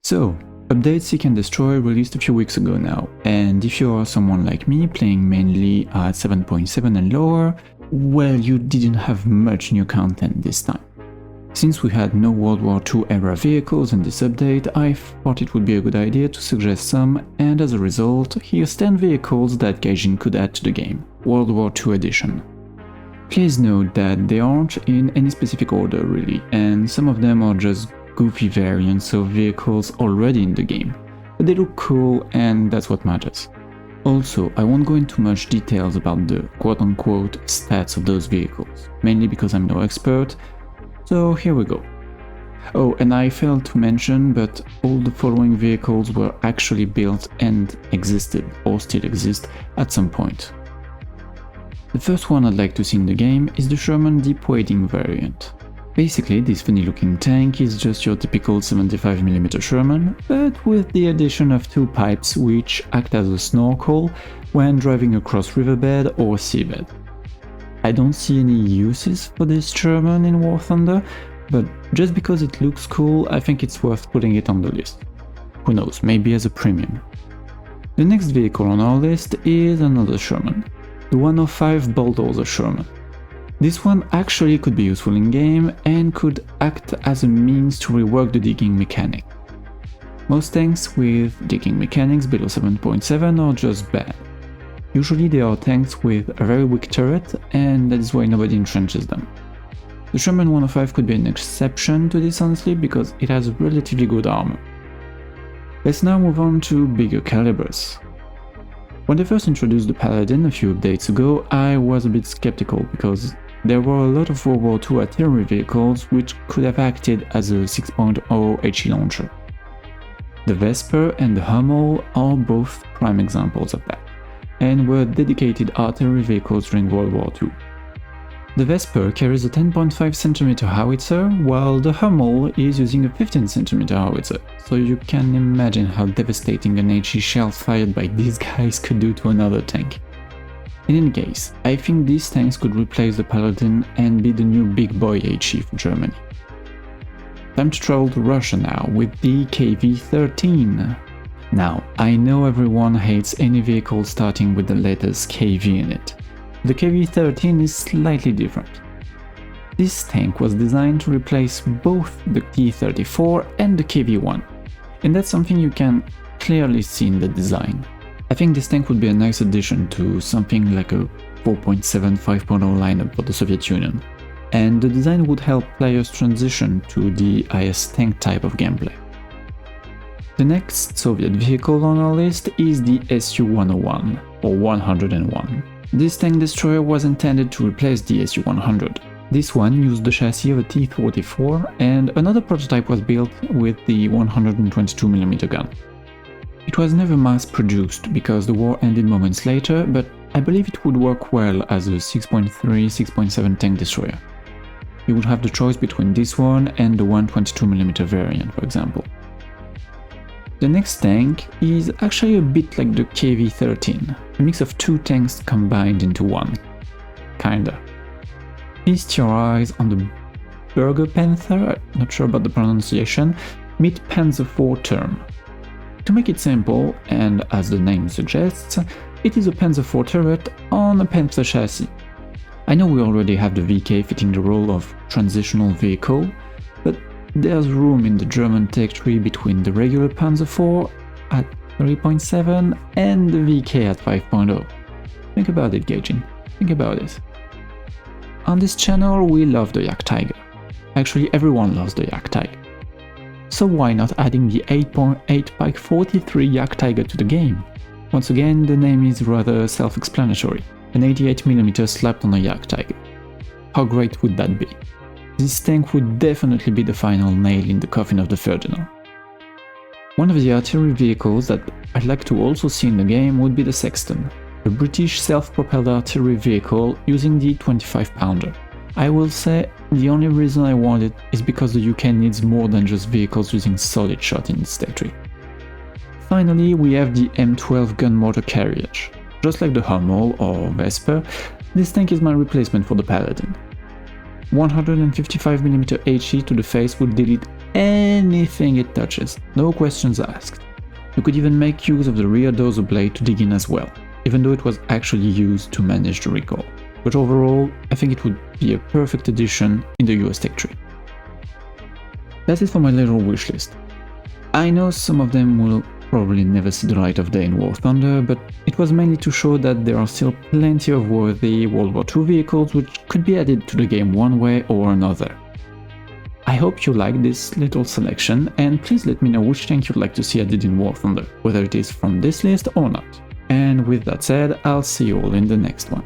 So, Update Seek and Destroy released a few weeks ago now, and if you are someone like me playing mainly at 7.7 and lower, well, you didn't have much new content this time. Since we had no World War II era vehicles in this update, I thought it would be a good idea to suggest some, and as a result, here's 10 vehicles that Gaijin could add to the game, World War II edition. Please note that they aren't in any specific order really, and some of them are just goofy variants of vehicles already in the game, but they look cool and that's what matters. Also, I won't go into much details about the quote-unquote stats of those vehicles, mainly because I'm no expert, so here we go. Oh, and I failed to mention, but all the following vehicles were actually built and existed, or still exist, at some point. The first one I'd like to see in the game is the Sherman Deep Weding variant. Basically, this funny looking tank is just your typical 75mm Sherman, but with the addition of two pipes which act as a snorkel when driving across riverbed or seabed. I don't see any uses for this Sherman in War Thunder, but just because it looks cool, I think it's worth putting it on the list. Who knows, maybe as a premium. The next vehicle on our list is another Sherman, the 105 Bulldozer Sherman. This one actually could be useful in-game and could act as a means to rework the digging mechanic. Most tanks with digging mechanics below 7.7 are just bad. Usually they are tanks with a very weak turret, and that is why nobody entrenches them. The Sherman 105 could be an exception to this honestly, because it has relatively good armor. Let's now move on to bigger calibers. When they first introduced the Paladin a few updates ago, I was a bit skeptical because there were a lot of World War II artillery vehicles which could have acted as a 6.0 HE launcher. The Vasper and the Hummel are both prime examples of that, and were dedicated artillery vehicles during World War II. The Vasper carries a 10.5cm howitzer, while the Hummel is using a 15cm howitzer, so you can imagine how devastating an HE shell fired by these guys could do to another tank. In any case, I think these tanks could replace the Paladin and be the new big boy HE for Germany. Time to travel to Russia now with the KV-13. Now, I know everyone hates any vehicle starting with the letters KV in it. The KV-13 is slightly different. This tank was designed to replace both the T-34 and the KV-1, and that's something you can clearly see in the design. I think this tank would be a nice addition to something like a 4.7 5.0 lineup for the Soviet Union, and the design would help players transition to the IS tank type of gameplay. The next Soviet vehicle on our list is the Su-101, or 101. This tank destroyer was intended to replace the Su-100. This one used the chassis of a T-44, and another prototype was built with the 122mm gun. It was never mass-produced because the war ended moments later, but I believe it would work well as a 6.3, 6.7 tank destroyer. You would have the choice between this one and the 122mm variant, for example. The next tank is actually a bit like the KV-13, a mix of two tanks combined into one. Kinda. Feast your eyes on the Burger Panther, I'm not sure about the pronunciation, meet Panzer IV term. To make it simple, and as the name suggests, it is a Panzer IV turret on a Panther chassis. I know we already have the VK fitting the role of transitional vehicle, but there's room in the German tech tree between the regular Panzer IV at 3.7 and the VK at 5.0. Think about it, Gaijin. Think about it. On this channel we love the Yak Tiger. Actually, everyone loves the Yak Tiger. So why not adding the 8.8 Pike 43 Yak Tiger to the game? Once again, the name is rather self-explanatory, an 88mm slapped on a Yak Tiger. How great would that be? This tank would definitely be the final nail in the coffin of the Ferdinand. One of the artillery vehicles that I'd like to also see in the game would be the Sexton, a British self-propelled artillery vehicle using the 25-pounder. I will say the only reason I want it is because the UK needs more than just vehicles using solid shot in its tech tree. Finally, we have the M12 Gun mortar carriage. Just like the Hummel or Vasper, this tank is my replacement for the Paladin. 155mm HE to the face would delete anything it touches, no questions asked. You could even make use of the rear dorsal blade to dig in as well, even though it was actually used to manage the recoil. But overall, I think it would be a perfect addition in the US Tech tree. That's it for my little wishlist. I know some of them will probably never see the light of day in War Thunder, but it was mainly to show that there are still plenty of worthy World War II vehicles which could be added to the game one way or another. I hope you liked this little selection, and please let me know which tank you'd like to see added in War Thunder, whether it is from this list or not. And with that said, I'll see you all in the next one.